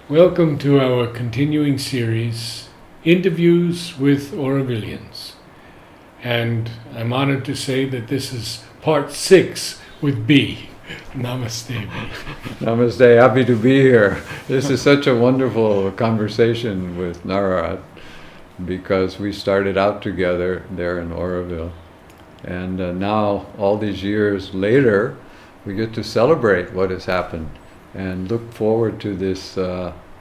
Welcome to our continuing series, Interviews with Aurovilians. And I'm honored to say that this is part 6 with B. Namaste, B. Namaste, happy to be here. This is such a wonderful conversation with Narad because we started out together there in Auroville. And now, all these years later, we get to celebrate what has happened and look forward to this,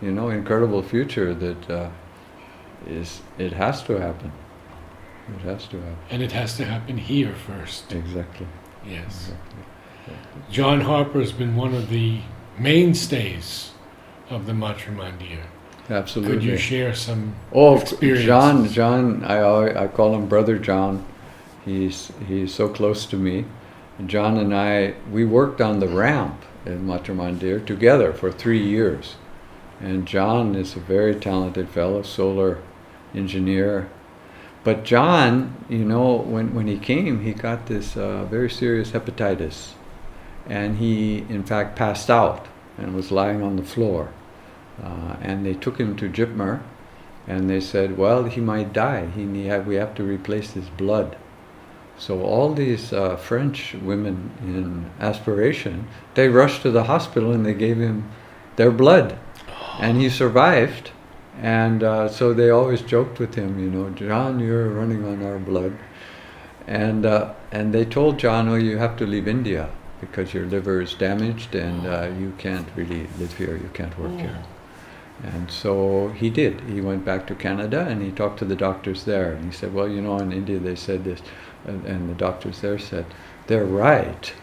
incredible future that it has to happen. It has to happen. And it has to happen here first. Exactly. Yes. Exactly. John Harper has been one of the mainstays of the Matra Mandir. Absolutely. Could you share some experiences? John, I call him Brother John. He's so close to me. John and I, we worked on the ramp in Matra Mandir together for 3 years. And John is a very talented fellow, solar engineer. But John, when he came, he got this very serious hepatitis. And he, in fact, passed out and was lying on the floor. And they took him to Jipmer, and they said, well, he might die. We have to replace his blood. So all these French women in aspiration, they rushed to the hospital and they gave him their blood. And he survived. And so they always joked with him, John, you're running on our blood. And they told John, oh, you have to leave India because your liver is damaged and you can't really live here, you can't work here. And so he did. He went back to Canada and he talked to the doctors there. And he said, well, in India they said this. And the doctors there said, they're right.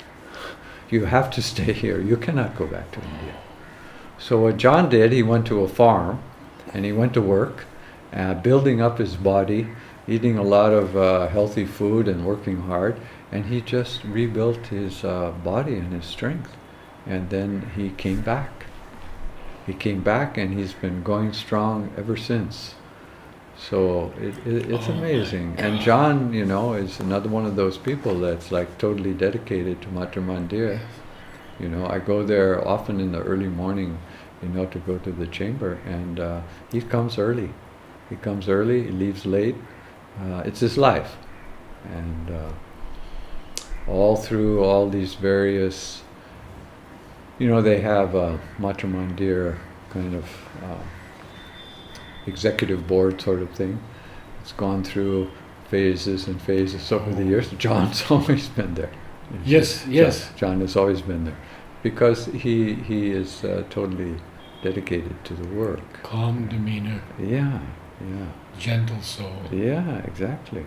You have to stay here. You cannot go back to India. So what John did, he went to a farm and he went to work, building up his body, eating a lot of healthy food and working hard. And he just rebuilt his body and his strength. And then he came back. He came back and he's been going strong ever since. So it's amazing. And John, is another one of those people that's like totally dedicated to Matra Mandir. I go there often in the early morning, to go to the chamber, and he comes early. He comes early, he leaves late. It's his life. And all through all these various, they have a Matra Mandir kind of executive board sort of thing. It's gone through phases and phases over the years. John's always been there. Yes. John has always been there because he is totally dedicated to the work. Calm demeanor. Yeah. Gentle soul. Yeah, exactly.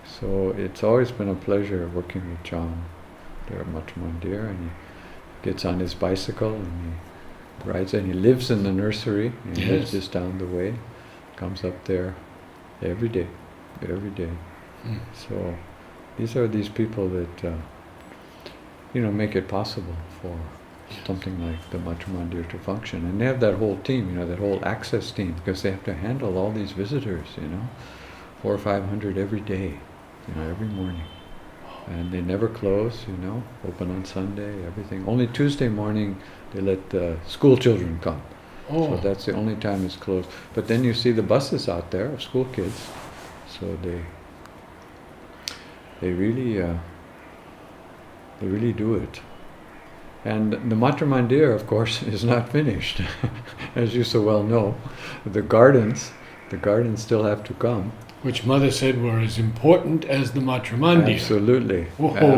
So it's always been a pleasure working with John there at Matra Mandir, and he gets on his bicycle and he rides, and he lives in the nursery. He lives just down the way, comes up there every day. So these people that make it possible for something like the Matra Mandir to function. And they have that whole team, that whole access team, because they have to handle all these visitors, 400 or 500 every day, every morning. And they never close, open on Sunday, everything. Only Tuesday morning they let the school children come. So that's the only time it's closed. But then you see the buses out there of school kids. So they really do it. And the Matra Mandir, of course, is not finished. As you so well know. The gardens still have to come. Which Mother said were as important as the Matra Mandir.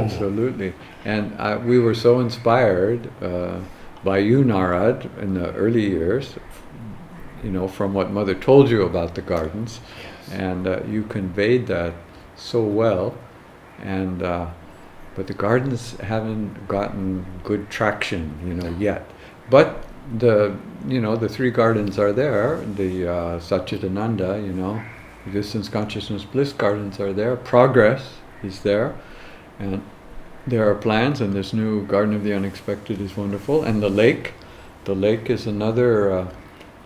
Absolutely. And we were so inspired by you, Narad, in the early years, from what Mother told you about the gardens. Yes. And you conveyed that so well. And but the gardens haven't gotten good traction, yet. But the 3 gardens are there. The Satchitananda, Existence, Consciousness, Bliss gardens are there. Progress is there. And there are plans, and this new Garden of the Unexpected is wonderful. And the lake is another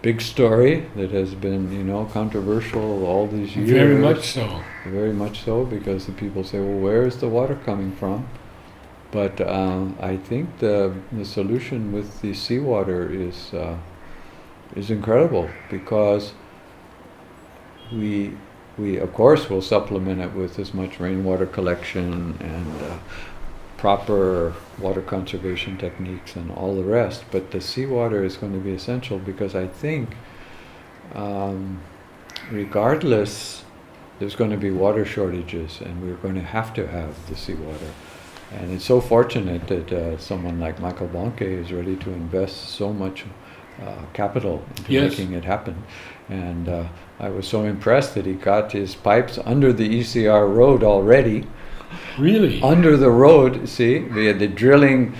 big story that has been, controversial all these years. Very much so. Very much so, because the people say, well, where is the water coming from? But I think the solution with the seawater is incredible, because we of course will supplement it with as much rainwater collection and proper water conservation techniques and all the rest. But the seawater is going to be essential, because I think regardless, there's going to be water shortages, and we're going to have the seawater. And it's so fortunate that someone like Michael Bonke is ready to invest so much capital into Yes. making it happen. And I was so impressed that he got his pipes under the ECR road already. Really? Under the road, see, we had the drilling,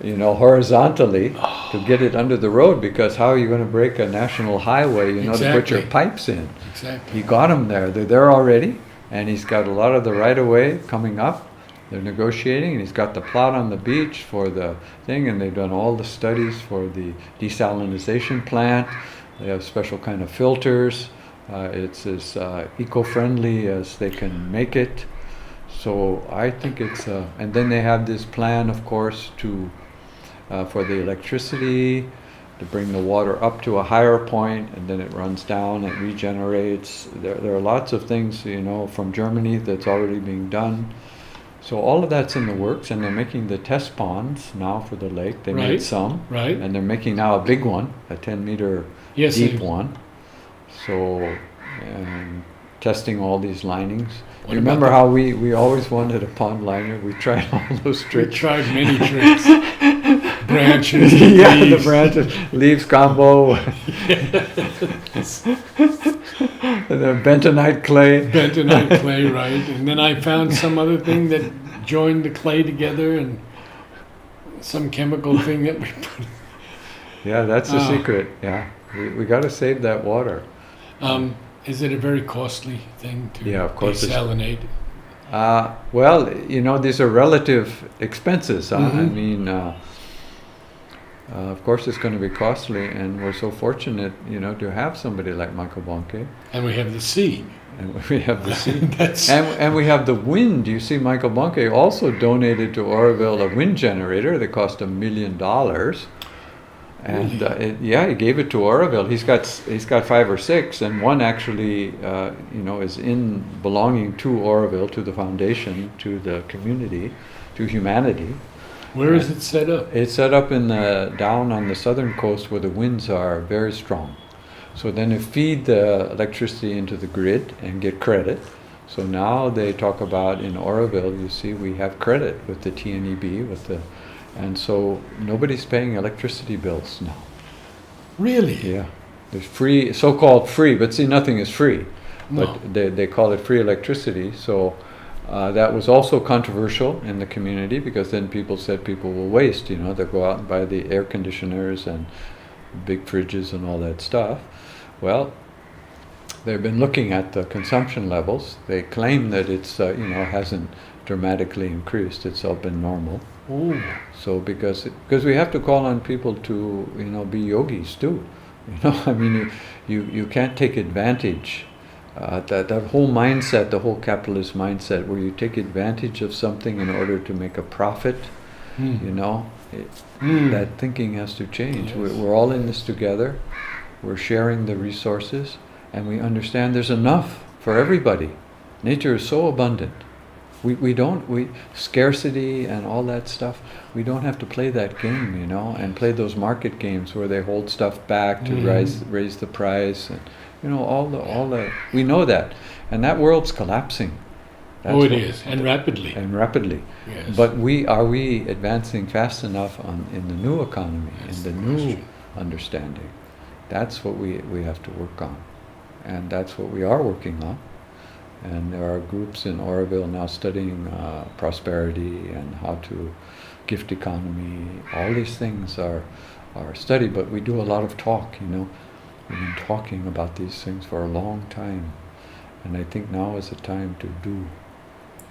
horizontally to get it under the road, because how are you going to break a national highway, to put your Exactly. pipes in? Exactly. He got them there. They're there already, and he's got a lot of the right-of-way coming up. They're negotiating, and he's got the plot on the beach for the thing, and they've done all the studies for the desalinization plant. They have special kind of filters. It's as eco-friendly as they can make it. So I think it's, and then they have this plan, of course, to for the electricity, to bring the water up to a higher point, and then it runs down, it regenerates. There are lots of things, from Germany that's already being done. So all of that's in the works, and they're making the test ponds now for the lake. They Right. made some, Right? and they're making now a big one, a 10-meter Yes. deep I- one. So, testing all these linings. What You remember about how we always wanted a pond liner? We tried all those We tricks. tried many tricks. Branches. Yeah, the leaves. branches, leaves combo, and then bentonite clay. Bentonite clay, right? And then I found some other thing that joined the clay together, and some chemical thing that we put. Yeah, that's the Ah. secret. Yeah, we got to save that water. Is it a very costly thing to Yeah, of course it's- desalinate? Well, these are relative expenses. I Mhm. mean, of course it's going to be costly, and we're so fortunate, to have somebody like Michael Bonke, And we have the sea. and we have the sea. That's And we have the wind. You see, Michael Bonke also donated to Oroville a wind generator that cost $1 million. And he gave it to Oroville. He's got 5 or 6, and one actually, is belonging to Oroville, to the foundation, to the community, to humanity. where is it set up? It's set up down on the southern coast where the winds are very strong. So then they feed the electricity into the grid and get credit. So now they talk about in Oroville, you see, we have credit with the TNEB, and so nobody's paying electricity bills now. Really? Yeah, there's free, so-called free, but see, nothing is free. No. But they call it free electricity. So that was also controversial in the community, because then people said people will waste. They go out and buy the air conditioners and big fridges and all that stuff. Well, they've been looking at the consumption levels. They claim that it's hasn't dramatically increased. It's all been normal. Oh, So because we have to call on people to be yogis too, I mean you can't take advantage that whole mindset, the whole capitalist mindset, where you take advantage of something in order to make a profit. That thinking has to change. Yes. We're all in this together. We're sharing the resources, and we understand there's enough for everybody. Nature is so abundant. We scarcity and all that stuff, we don't have to play that game, and play those market games where they hold stuff back to raise the price, and all the we know that, and that world's collapsing. That's it what- is, and rapidly. and rapidly. Yes. But are we advancing fast enough in the new economy, That's in the the new question. understanding? That's what we have to work on, and that's what we are working on. And there are groups in Oroville now studying prosperity and how to gift economy. All these things are studied, but we do a lot of talk, We've been talking about these things for a long time, and I think now is the time to do.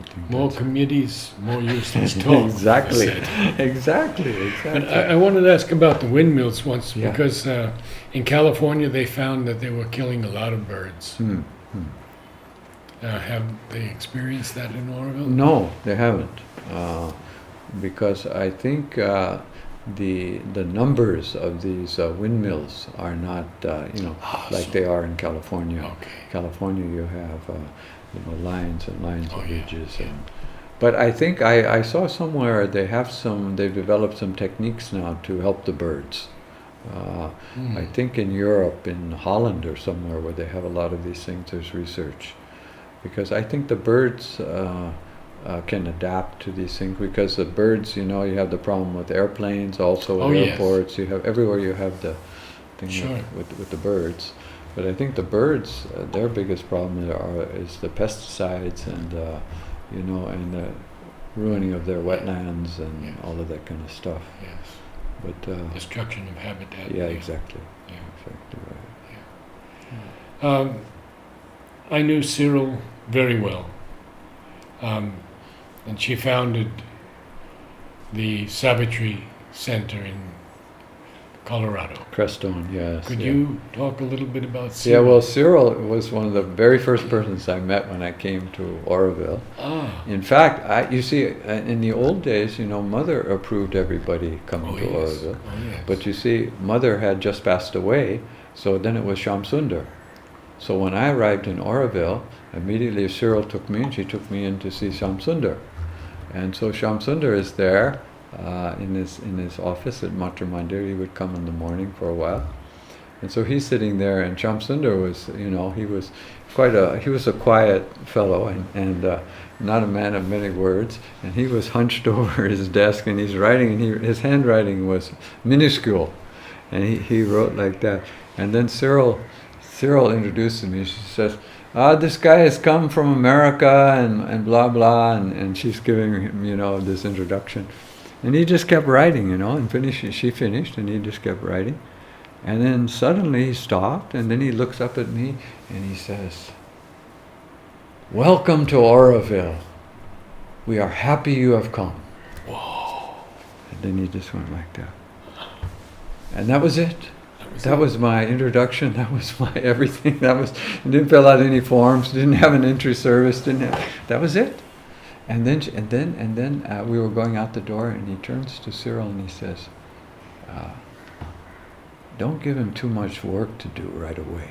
I think More that's- committees, more useless talk. Exactly. I said. Exactly. But I wanted to ask about the windmills once, Yeah. because in California they found that they were killing a lot of birds. Have they experienced that in Oroville? No, they haven't, because I think the numbers of these windmills are not like they are in California. Okay. California, you have lines and lines Oh, of yeah, ridges, yeah. but I think I saw somewhere they've developed some techniques now to help the birds. I think in Europe, in Holland or somewhere where they have a lot of these things, there's research. Because I think the birds can adapt to these things, because the birds, you have the problem with airplanes, also Oh, with yes. airports, you have everywhere you have the thing Sure. with the birds. But I think the birds, their biggest problem is the pesticides and and the ruining of their wetlands and Yes. all of that kind of stuff. Yes. But Destruction of habitat. yeah, exactly, Yeah. exactly right. I knew Cyril very well, and she founded the Savitri Center in Colorado. Crestone, yes. Could yeah. you talk a little bit about Yeah, Cyril? well, Cyril was one of the very first persons I met when I came to Oroville. Ah, In fact, you see, in the old days, Mother approved everybody coming oh to yes. Oroville. Oh yes. But you see, Mother had just passed away, so then it was Shamsundar. So when I arrived in Oroville, immediately Cyril took me, and she took me in to see Shamsundar. And so Shamsundar is there in his office at Matra Mandir. He would come in the morning for a while. And so he's sitting there, and Shamsundar was, he was a quiet fellow and not a man of many words. And he was hunched over his desk, and he's writing, and his handwriting was minuscule. And he wrote like that. And then Cyril introduced me. She says, this guy has come from America and blah, blah. And she's giving him, this introduction. And he just kept writing, and she finished, and he just kept writing. And then suddenly he stopped, and then he looks up at me, and he says, "Welcome to Oroville. We are happy you have come." Whoa. And then he just went like that. And that was it. That That was my introduction. That was my everything. Didn't fill out any forms. Didn't have an entry service. That was it. And then we were going out the door, and he turns to Cyril and he says, "Don't give him too much work to do right away."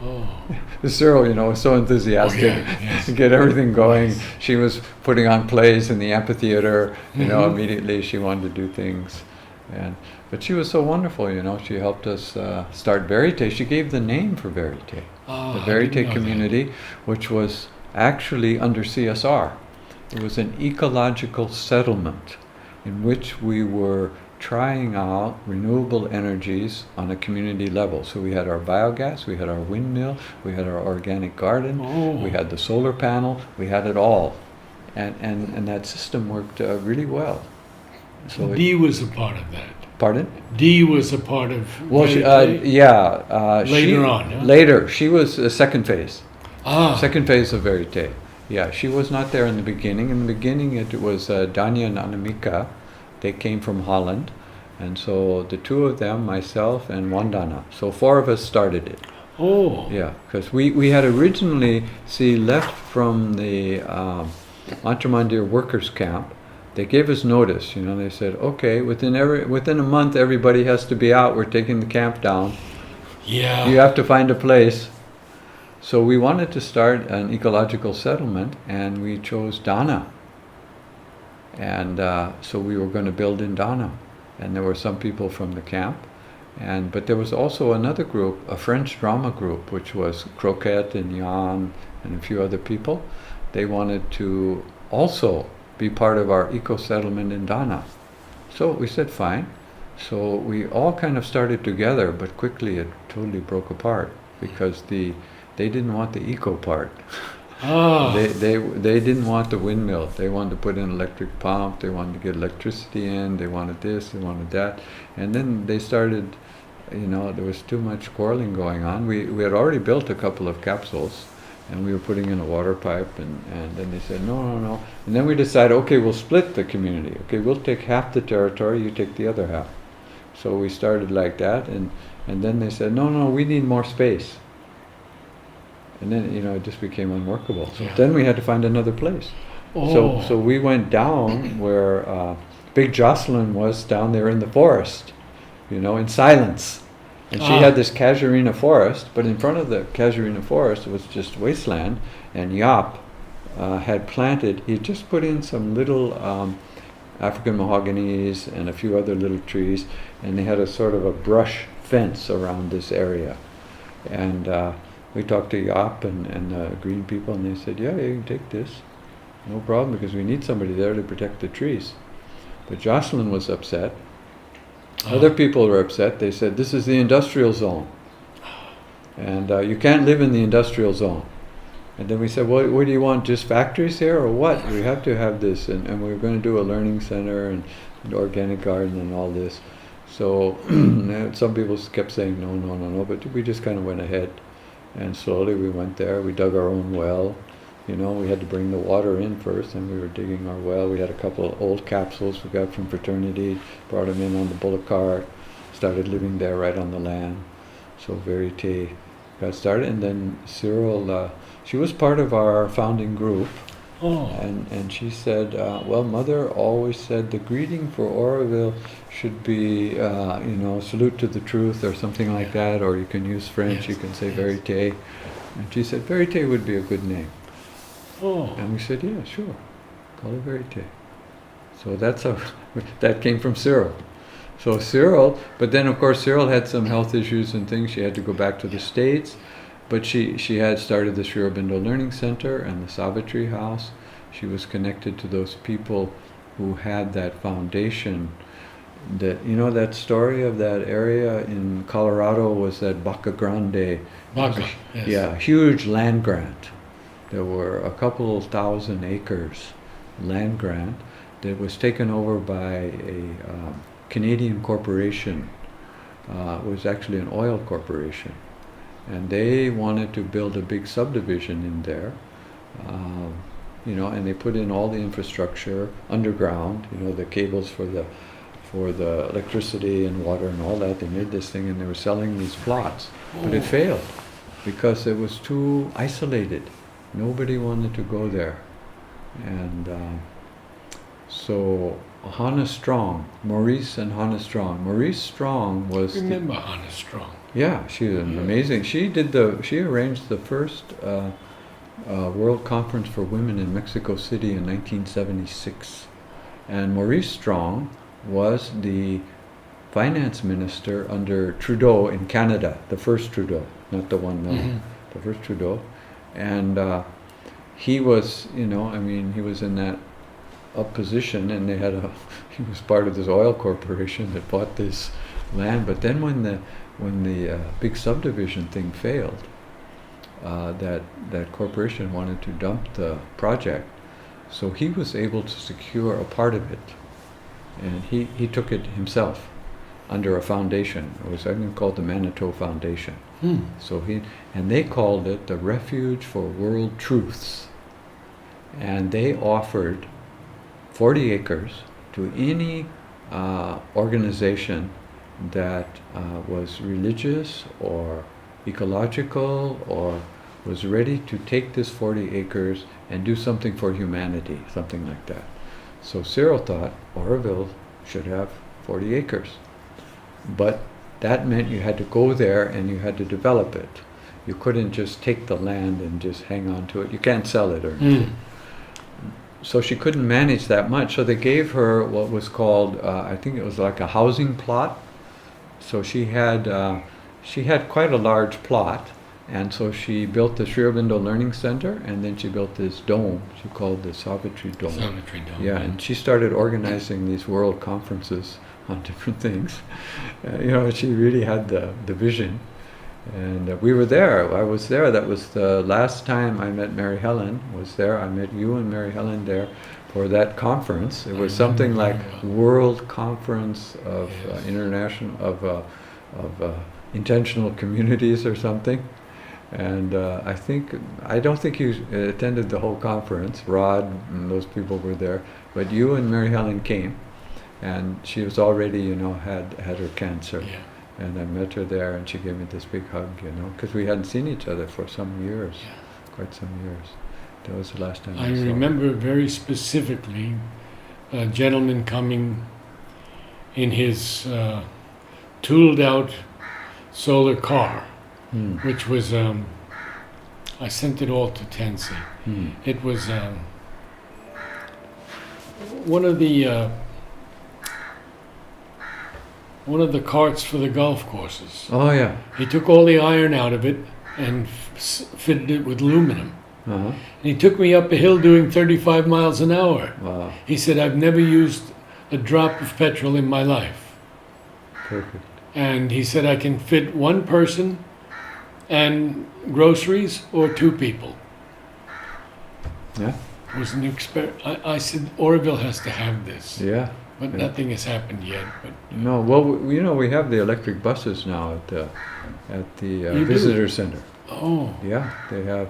Oh. Cyril, was so enthusiastic yes. to get everything going. She was putting on plays in the amphitheater. Immediately she wanted to do things, but she was so wonderful. She helped us start Verite. She gave the name for Verite, Ah, the I Verite didn't know community, which was actually under CSR. It was an ecological settlement in which we were trying out renewable energies on a community level. So we had our biogas, we had our windmill, we had our organic garden, Oh. we had the solar panel, we had it all. And that system worked really well. So that. Dee was a part of that. pardon? Dee was a part of. Well, Verite? Later on, huh? Later. She was the second phase. Ah. Second phase of Verite. Yeah, she was not there in the beginning. In the beginning, it was Danya and Anamika. They came from Holland. And so the two of them, myself and Wandana. So 4 of us started it. Oh. Yeah, because we had originally, left from the Mantramandir workers camp. They gave us notice, they said, okay, within a month everybody has to be out. We're taking the camp down. Yeah. You have to find a place. So we wanted to start an ecological settlement, and we chose Dana. And so we were going to build in Dana. And there were some people from the camp. But there was also another group, a French drama group, which was Croquette and Jan and a few other people. They wanted to also be part of our eco-settlement in Dana. So we said fine. So we all kind of started together, but quickly it totally broke apart because they didn't want the eco part. Ah. They didn't want the windmill. They wanted to put in an electric pump. They wanted to get electricity in. They wanted this. They wanted that. And then they started, there was too much quarreling going on. We had already built a couple of capsules, and we were putting in a water pipe. And then they said, no. And then we decided, okay, we'll split the community. Okay, we'll take half the territory. You take the other half. So we started like that. And then they said, no, we need more space. And then, it just became unworkable. So Yeah. then we had to find another place. Oh. So we went down where Big Jocelyn was down there in the forest, in silence. And she had this casuarina forest, but in front of the casuarina forest was just wasteland, and Yap had planted, he just put in some little African mahoganies and a few other little trees, and they had a sort of a brush fence around this area. And we talked to Yap and the green people, and they said, yeah, you can take this. No problem, because we need somebody there to protect the trees. But Jocelyn was upset. Other people were upset. They said, this is the industrial zone. And you can't live in the industrial zone. And then we said, what do you want, just factories here or what? We have to have this. And we were going to do a learning center and an organic garden and all this. So some people kept saying, no, but we just kind of went ahead. And slowly we went there. We dug our own well. We had to bring the water in first, and we were digging our well. We had a couple of old capsules we got from fraternity, brought them in on the bullock cart, started living there right on the land. So Verite got started, and then Cyril, she was part of our founding group, and she said, well, Mother always said the greeting for Oroville should be, salute to the truth or something like that, or you can use French, you can say Verite. And she said, Verite would be a good name. And we said, yeah, sure, call it Verite. So that's how, that came from Cyril. So Cyril, but then of course Cyril had some health issues and things. She had to go back to the States, but she had started the Sri Aurobindo Learning Center and the Savitri House. She was connected to those people who had that foundation. That, that story of that area in Colorado was that Baca Grande. Baca, yes. Yeah, huge land grant. There were a couple of 1,000 acres land grant that was taken over by a Canadian corporation. It was actually an oil corporation. And they wanted to build a big subdivision in there, and they put in all the infrastructure underground, the cables for the electricity and water and all that. They made this thing, and they were selling these plots. But it failed because it was too isolated. Nobody wanted to go there. And so Hannah Strong, Maurice and Hannah Strong. Maurice Strong was... Remember Hannah Strong. Yeah, she was amazing. She arranged the first World Conference for Women in Mexico City in 1976. And Maurice Strong was the finance minister under Trudeau in Canada, the first Trudeau, not the one now, the first Trudeau. And he was, he was in that up position, and he was part of this oil corporation that bought this land. But then when the big subdivision thing failed, that corporation wanted to dump the project, so he was able to secure a part of it, and he took it himself under a foundation. It was, I think, called the Manitou Foundation. So they called it the Refuge for World Truths, and they offered 40 acres to any organization that was religious or ecological or was ready to take this 40 acres and do something for humanity, something like that. So Cyril thought Oroville should have 40 acres. But that meant you had to go there and you had to develop it. You couldn't just take the land and just hang on to it. You can't sell it or anything. So she couldn't manage that much. So they gave her what was called, I think it was like a housing plot. So she had quite a large plot. And so she built the Sri Aurobindo Learning Center, and then she built this dome. She called the Savitri Dome. Savitri Dome. Yeah, and she started organizing these world conferences on different things. She really had the vision. And we were there. I was there. That was the last time I met Mary Helen. Was there. I met you and Mary Helen there for that conference. It was something like World Conference of International of Intentional Communities or something. And I don't think you attended the whole conference. Rod and those people were there, but you and Mary Helen came, and she was already, had her cancer. Yeah. And I met her there, and she gave me this big hug, you know, because we hadn't seen each other for some years, quite some years. That was the last time I saw her. I remember very specifically a gentleman coming in his tooled out solar car, which was, I sent it all to Tennessee. It was one of the carts for the golf courses. Oh, yeah. He took all the iron out of it and fitted it with aluminum. Uh-huh. And he took me up a hill doing 35 miles an hour. Wow. He said, I've never used a drop of petrol in my life. Perfect. And he said, I can fit one person and groceries or two people. Yeah. It was an I said, Oroville has to have this. Yeah. But Yeah. nothing has happened yet. But No, well, you know, we have the electric buses now at the You do? visitor center. oh, Yeah, they have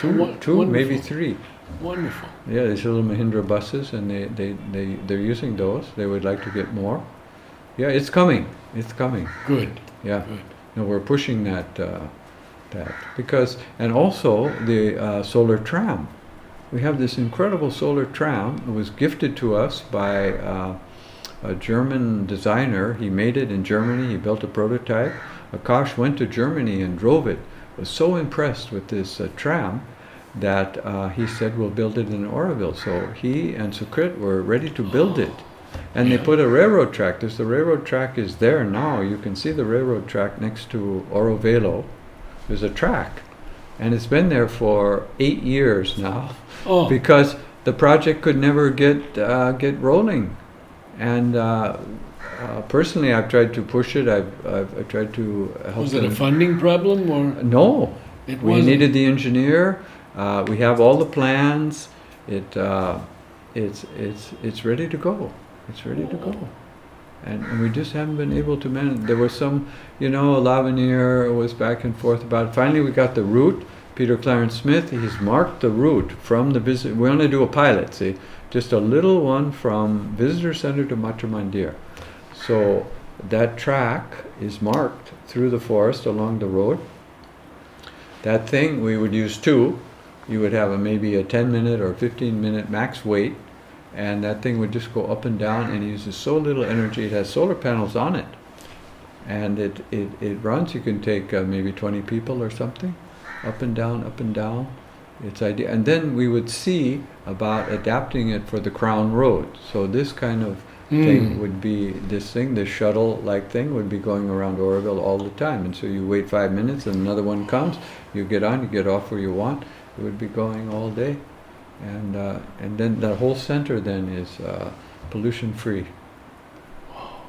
Wo- two, maybe wonderful. three. Wonderful. Yeah, these little Mahindra buses, and they're using those. They would like to get more. Yeah, it's coming. It's coming. Good. Yeah. Good. No, we're pushing that because, and also the solar tram. We have this incredible solar tram. It was gifted to us by a German designer. He made it in Germany. He built a prototype. Akash went to Germany and drove it. Was so impressed with this tram that he said, we'll build it in Oroville. So he and Sukrit were ready to build it. And they put a railroad track. The railroad track is there now. You can see the railroad track next to Orovelo. There's a track. And it's been there for 8 years now. Oh, Because the project could never get rolling. And personally, I've tried to push it. I've tried to help was it a them. funding problem or No, it we wasn't? needed the engineer. We have all the plans. It's ready to go. It's ready to go. And we just haven't been able to manage. There was some, Lavinier was back and forth about it. Finally, we got the route. Peter Clarence Smith, he's marked the route from the visit. We're going to do a pilot, see, just a little one from Visitor Center to Matramandir. So that track is marked through the forest along the road. That thing, we would use two. You would have maybe a 10-minute or 15-minute max wait, and that thing would just go up and down, and it uses so little energy. It has solar panels on it, and it runs. You can take maybe 20 people or something, up and down, up and down. It's ideal. And then we would see about adapting it for the Crown Road. So this kind of thing would be, this shuttle-like thing would be going around Oroville all the time. And so you wait 5 minutes and another one comes, you get on, you get off where you want. It would be going all day. And then the whole center then is pollution-free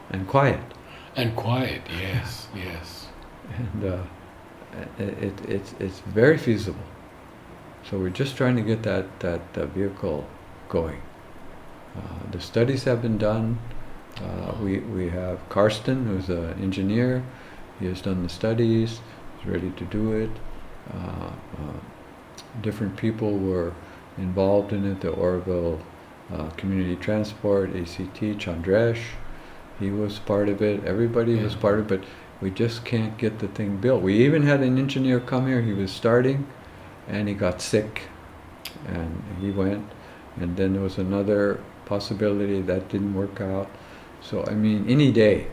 and quiet. And quiet, yes, yes. And it's very feasible. So we're just trying to get that vehicle going. The studies have been done. We have Karsten, who's an engineer. He has done the studies. He's ready to do it. Different people were involved in it. The Oroville Community Transport, ACT, Chandresh, he was part of it. Everybody was part of it, but we just can't get the thing built. We even had an engineer come here. He was starting, and he got sick, and he went. And then there was another possibility that didn't work out. So I mean, any day,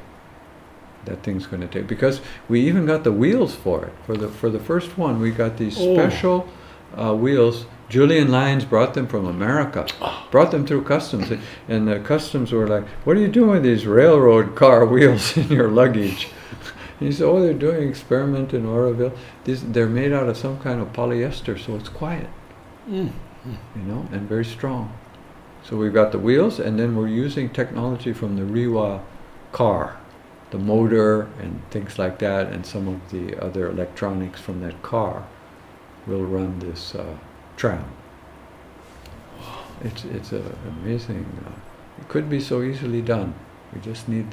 that thing's going to take. Because we even got the wheels for it. For the first one, we got these special wheels. Julian Lyons brought them from America, brought them through customs, and the customs were like, "What are you doing with these railroad car wheels in your luggage?" And he said, "Oh, they're doing an experiment in Oroville. They're made out of some kind of polyester, so it's quiet, and very strong." So we've got the wheels, and then we're using technology from the Rewa car, the motor and things like that, and some of the other electronics from that car will run this tram. It's amazing. It could be so easily done. We just need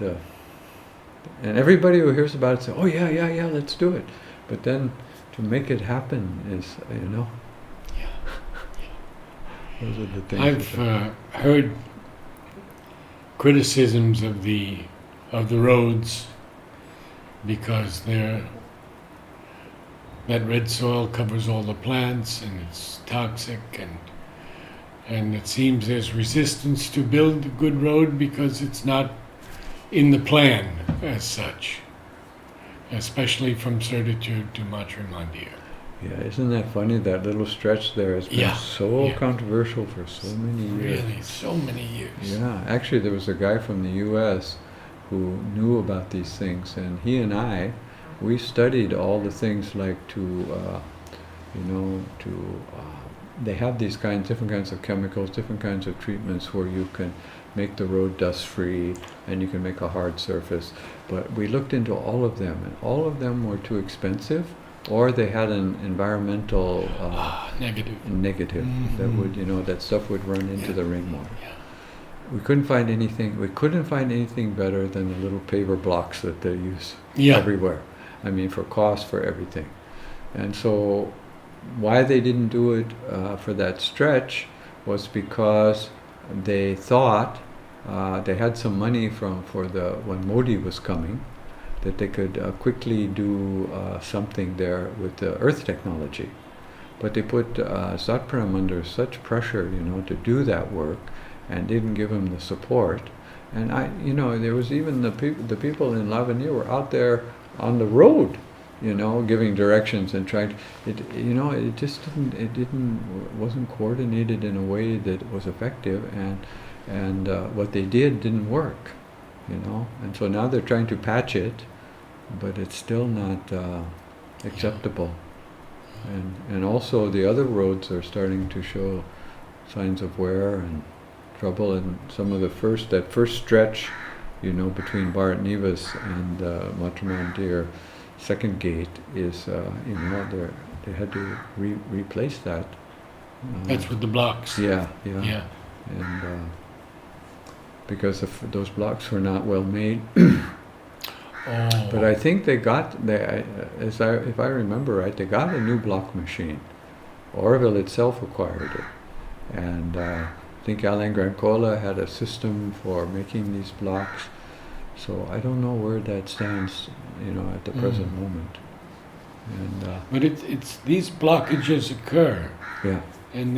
and everybody who hears about it says, "Oh yeah, let's do it." But then to make it happen is, those are the things. I've heard criticisms of the roads because that red soil covers all the plants and it's toxic, and it seems there's resistance to build a good road because it's not in the plan as such, especially from Certitude to Matrimondia. Yeah, isn't that funny? That little stretch there has been Yeah, so yeah. controversial for so many years. Really, so many years. Yeah, actually, there was a guy from the U.S. who knew about these things, and he and we studied all the things like they have these different kinds of chemicals, different kinds of treatments where you can make the road dust-free and you can make a hard surface. But we looked into all of them, and all of them were too expensive, or they had an environmental Negative. negative that would, that stuff would run into the rainwater. Yeah. We couldn't find anything better than the little paver blocks that they use Yeah. everywhere. I mean, for cost, for everything. And so why they didn't do it for that stretch was because they thought they had some money when Modi was coming, that they could quickly do something there with the earth technology. But they put Satparam under such pressure, to do that work, and didn't give him the support. And there was even the people in Lavanier were out there on the road, giving directions and trying. It just wasn't coordinated in a way that was effective, and what they didn't work, And so now they're trying to patch it, but it's still not acceptable. And also the other roads are starting to show signs of wear and trouble, and some of that first stretch, between Bharat Nivas and Matrimondia second gate is, they had to replace that. That's with the blocks. Yeah. Yeah. And because those blocks were not well made. Oh. But I think if I remember right, they got a new block machine. Oroville itself acquired it. And I think Alain Grancola had a system for making these blocks. So I don't know where that stands, at the present moment. And But it's these blockages occur, yeah, and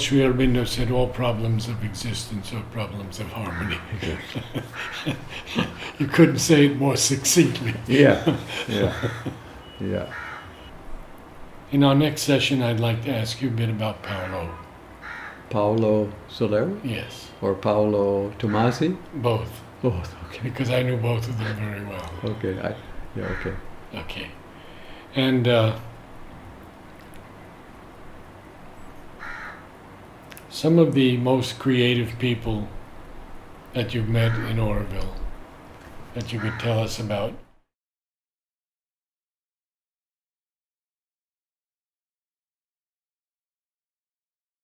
Sri Aurobindo said all problems of existence are problems of harmony. You couldn't say it more succinctly. yeah. In our next session, I'd like to ask you a bit about Paolo. Paolo Soleri Yes, or Paolo Tomasi? both, Both. Okay. because I knew both of them very well. Okay. Okay. Okay. And some of the most creative people that you've met in Oroville that you could tell us about.